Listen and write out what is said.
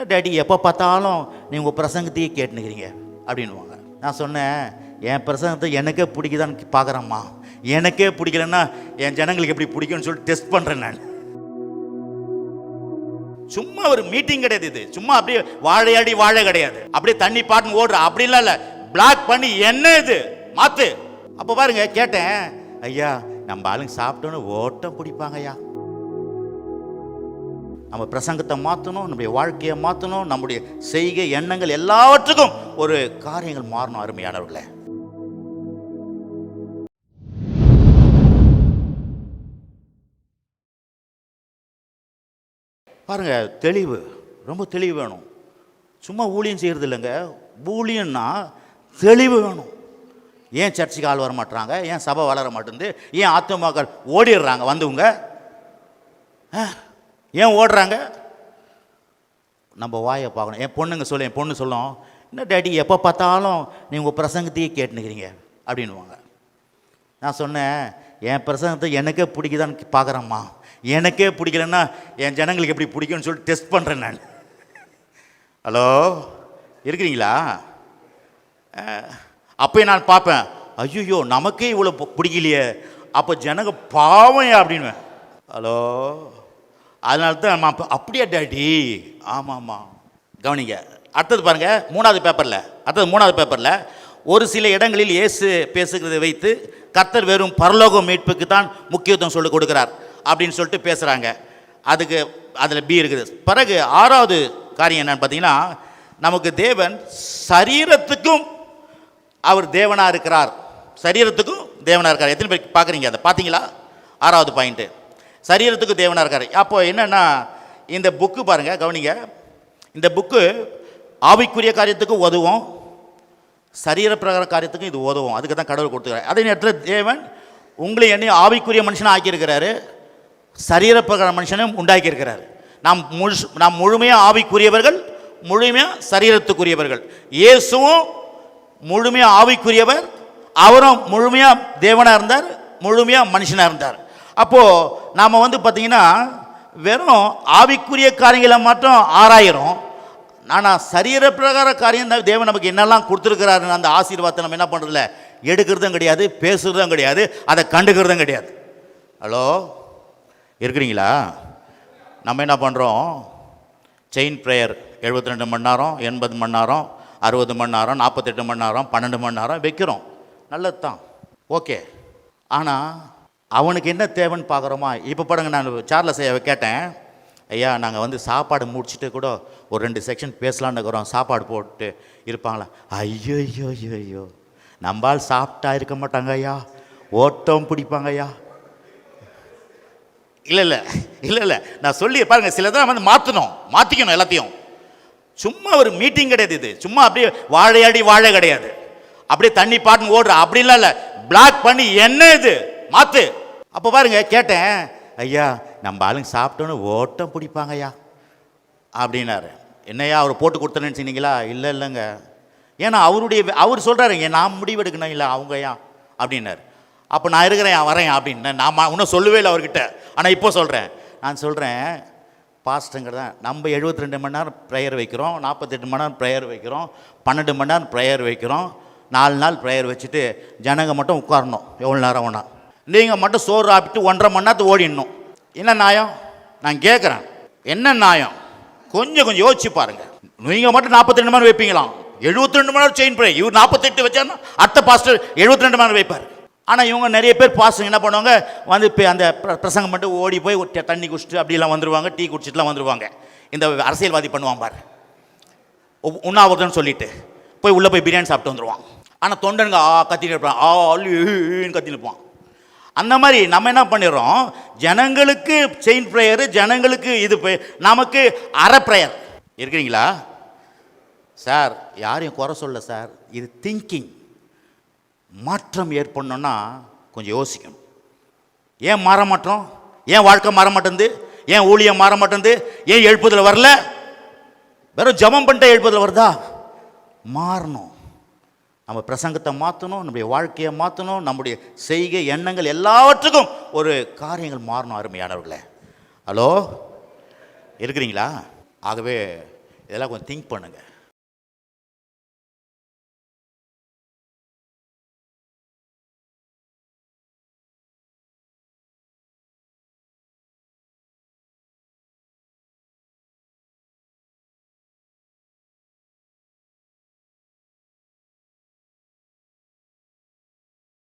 என்ன டேடி எப்போ பார்த்தாலும் நீ உங்கள் பிரசங்கத்தையே கேட்டுனுக்கிறீங்க அப்படின்வாங்க. நான் சொன்னேன், என் பிரசங்கத்தை எனக்கே பிடிக்குதான்னு பார்க்குறேம்மா. எனக்கே பிடிக்கலன்னா என் ஜனங்களுக்கு எப்படி பிடிக்கும்னு சொல்லிட்டு டெஸ்ட் பண்ணுறேன் நான். சும்மா ஒரு மீட்டிங் கிடையாது இது. சும்மா அப்படியே வாழையாடி வாழை கிடையாது. அப்படியே தண்ணி பாட்டுன்னு ஓடுற அப்படிலாம் இல்லை. பிளாக் பண்ணி என்ன இது மாத்து. அப்போ பாருங்க கேட்டேன், ஐயா நம்ம ஆளுங்க சாப்பிட்டோன்னு ஓட்டம் பிடிப்பாங்க ஐயா. நம்ம பிரசங்கத்தை மாற்றணும், நம்முடைய வாழ்க்கையை மாற்றணும், நம்முடைய செய்கை எண்ணங்கள் எல்லாவற்றுக்கும் ஒரு காரியங்கள் மாறணும். அருமையானவர்களே, பாருங்க தெளிவு, ரொம்ப தெளிவு வேணும். சும்மா ஊழியம் செய்கிறது இல்லைங்க. ஊழியம்னா தெளிவு வேணும். ஏன் சர்ச்சுக்கு ஆள் வர மாட்டுறாங்க? ஏன் சபை வளர மாட்டேங்குது? ஏன் ஆத்துமாக்கள் ஓடிடுறாங்க? வந்தவங்க ஏன் ஓடுறாங்க? நம்ம வாயை பார்க்கணும். என் பொண்ணுங்க சொல்ல, என் பொண்ணு சொல்லும், என்ன டேடி எப்போ பார்த்தாலும் நீ உங்கள் பிரசங்கத்தையே கேட்டுனுக்கிறீங்க அப்படின்வாங்க. நான் சொன்னேன், என் பிரசங்கத்தை எனக்கே பிடிக்குதான்னு பார்க்குறேம்மா. எனக்கே பிடிக்கலன்னா என் ஜனங்களுக்கு எப்படி பிடிக்கும்னு சொல்லிட்டு டெஸ்ட் பண்ணுறேன் நான். ஹலோ, இருக்கிறீங்களா? அப்போ நான் பார்ப்பேன், ஐயோ நமக்கே இவ்வளோ பிடிக்கலையே, அப்போ ஜனங்க பாவம் அப்படின்வேன். ஹலோ, அதனால தான் அப்படியே டேடி. ஆமாம்மா, கவனிங்க. அடுத்தது பாருங்கள், மூணாவது பேப்பரில் ஒரு சில இடங்களில் இயேசு பேசுகிறதை வைத்து கர்த்தர் வெறும் பரலோக மீட்புக்கு தான் முக்கியத்துவம் சொல்லிக் கொடுக்குறார் அப்படின்னு சொல்லிட்டு பேசுகிறாங்க. அதுக்கு அதில் பி இருக்குது. பிறகு 6வது காரியம் என்னன்னு பார்த்தீங்கன்னா, நமக்கு தேவன் சரீரத்துக்கும் அவர் தேவனாக இருக்கிறார். சரீரத்துக்கும் தேவனாக இருக்கார். எத்தனை பேர் பார்க்குறீங்க? அதை பார்த்தீங்களா? 6வது பாயிண்ட்டு, சரீரத்துக்கு தேவனாக இருக்கார். அப்போ என்னென்னா, இந்த புக்கு பாருங்கள், கவனிங்க. இந்த புக்கு ஆவிக்குரிய காரியத்துக்கும் உதவும், சரீர பிரகார காரியத்துக்கும் இது உதவும். அதுக்கு தான் கடவுள் கொடுத்துக்கிறார். அதே நேரத்தில் தேவன் உங்களை என்னையும் ஆவிக்குரிய மனுஷனாக ஆக்கியிருக்கிறாரு, சரீர பிரகார மனுஷனும் உண்டாக்கியிருக்கிறாரு. நாம் முழுமையாக ஆவிக்குரியவர்கள், முழுமையாக சரீரத்துக்குரியவர்கள். இயேசுவும் முழுமையாக ஆவிக்குரியவர், அவரும் முழுமையாக தேவனாக இருந்தார், முழுமையாக மனுஷனாக இருந்தார். அப்போது நாம் பார்த்திங்கன்னா வெறும் ஆவிக்குரிய காரியங்களை மட்டும் ஆராயிரும். ஆனால் சரீர பிரகார காரியம் தான் தேவன் நமக்கு என்னெல்லாம் கொடுத்துருக்கிறாருன்னு அந்த ஆசீர்வாதத்தை நம்ம என்ன பண்ணுறதில்ல, எடுக்கிறதும் கிடையாது, பேசுகிறதும் கிடையாது, அதை கண்டுக்கிறதும் கிடையாது. ஹலோ, இருக்கிறீங்களா? நம்ம என்ன பண்ணுறோம், செயின் ப்ரேயர் 72 மணி நேரம், 80 மணி நேரம், 60 மணி நேரம், 48 மணி நேரம், 12 மணி நேரம் வைக்கிறோம். நல்லது தான், ஓகே. ஆனால் அவனுக்கு என்ன தேவைன்னு பார்க்குறோமா? இப்போ பாருங்க, நான் சார்லஸ் ஐயாவை கேட்டேன், ஐயா நாங்கள் சாப்பாடு முடிச்சுட்டு கூட ஒரு 2 செக்ஷன் பேசலான்னு இருக்கிறோம், சாப்பாடு போட்டு இருப்பாங்களா? ஐயோ ஐயோ ஐயோ ஐயோ, நம்பால் சாப்பிட்டா இருக்க மாட்டாங்க ஐயா, ஓட்டம் பிடிப்பாங்க ஐயா. இல்லை நான் சொல்லி பாருங்கள், சிலதான் மாற்றிக்கணும் எல்லாத்தையும். சும்மா ஒரு மீட்டிங் கிடையாது இது. சும்மா அப்படியே வாழையாடி வாழை கிடையாது. அப்படியே தண்ணி பாட்டுன்னு ஓடுற அப்படிலாம் இல்லை. பிளாக் பண்ணி என்ன இது மாத்து. அப்போ பாருங்க கேட்டேன், ஐயா நம்ம ஆளுங்க சாப்பிட்டோன்னு ஓட்டம் பிடிப்பாங்க ஐயா அப்படின்னாரு. என்னையா அவர் போட்டு கொடுத்தேன்னு சொன்னீங்களா? இல்லைங்க, ஏன்னா அவர் சொல்கிறாருங்க, நான் முடிவெடுக்கணும், இல்லை அவங்க ஐயா அப்படின்னாரு. அப்போ நான் இருக்கிறேன், வரேன் அப்படின்னு நான் இன்னும் சொல்லவே இல்லை அவர்கிட்ட. ஆனால் இப்போ சொல்கிறேன், நான் சொல்கிறேன், பாஸ்டங்க தான் நம்ம 72 மணி நேரம் ப்ரேயர் வைக்கிறோம், 48 மணி நேரம் ப்ரேயர் வைக்கிறோம், 12 மணி நேரம் ப்ரேயர் வைக்கிறோம், 4 நாள் ப்ரேயர் வச்சுட்டு ஜனங்க மட்டும் உட்காரணும் எவ்வளோ நேரம் வேணா. நீங்கள் மட்டும் சோறு ஆப்பிட்டு 1.5 மணி நேரத்துக்கு ஓடிடணும். என்ன நியாயம்? நான் கேட்குறேன், என்ன நியாயம்? கொஞ்சம் யோசிச்சு பாருங்கள். நீங்கள் மட்டும் 42 மணி நேரம் வைப்பீங்களாம், 72 மணி நேரம் செயின் ப்ரேயர். இவர் 48 வச்சாருன்னா அடுத்த பாஸ்டர் 72 மணி நேரம் வைப்பார். ஆனால் இவங்க நிறைய பேர் பாஸ்டர் என்ன பண்ணுவாங்க, இப்போ அந்த பிரசங்கம் மட்டும் ஓடி போய் தண்ணி குடிச்சிட்டு அப்படிலாம் வந்துடுவாங்க, டீ குடிச்சிட்டுலாம் வந்துடுவாங்க. இந்த அரசியல்வாதி பண்ணுவான் பாரு, உண்ணாவிரதம்னு சொல்லிட்டு போய் உள்ளே போய் பிரியாணி சாப்பிட்டு வந்துடுவான். ஆனால் தொண்டனுங்க கத்திட்டு இருப்பான், ஆன்னு கத்திட்டு இருப்பான். அந்த மாதிரி நம்ம என்ன பண்ணிடுறோம், ஜனங்களுக்கு செயின் ப்ரேயரு, ஜனங்களுக்கு இது நமக்கு அரை ப்ரேயர். இருக்கிறீங்களா சார்? யாரையும் குறை சொல்ல சார், இது திங்கிங். மாற்றம் ஏற்படணும்னா கொஞ்சம் யோசிக்கணும். ஏன் மாற மாட்டோம்? ஏன் வாழ்க்கை மாற மாட்டேங்குது? ஏன் ஊழியம் மாற மாட்டேங்குது? ஏன் எழுப்புதல் வரல? வெறும் ஜபம் பண்ணிட்டு எழுப்புதல் வருதா? மாறணும். நம்ம பிரசங்கத்தை மாற்றணும், நம்முடைய வாழ்க்கையை மாற்றணும், நம்முடைய செய்கை எண்ணங்கள் எல்லாவற்றுக்கும் ஒரு காரியங்கள் மாறணும். அருமையானவர்களே, ஹலோ இருக்கிறீங்களா? ஆகவே இதெல்லாம் கொஞ்சம் திங்க் பண்ணுங்கள்.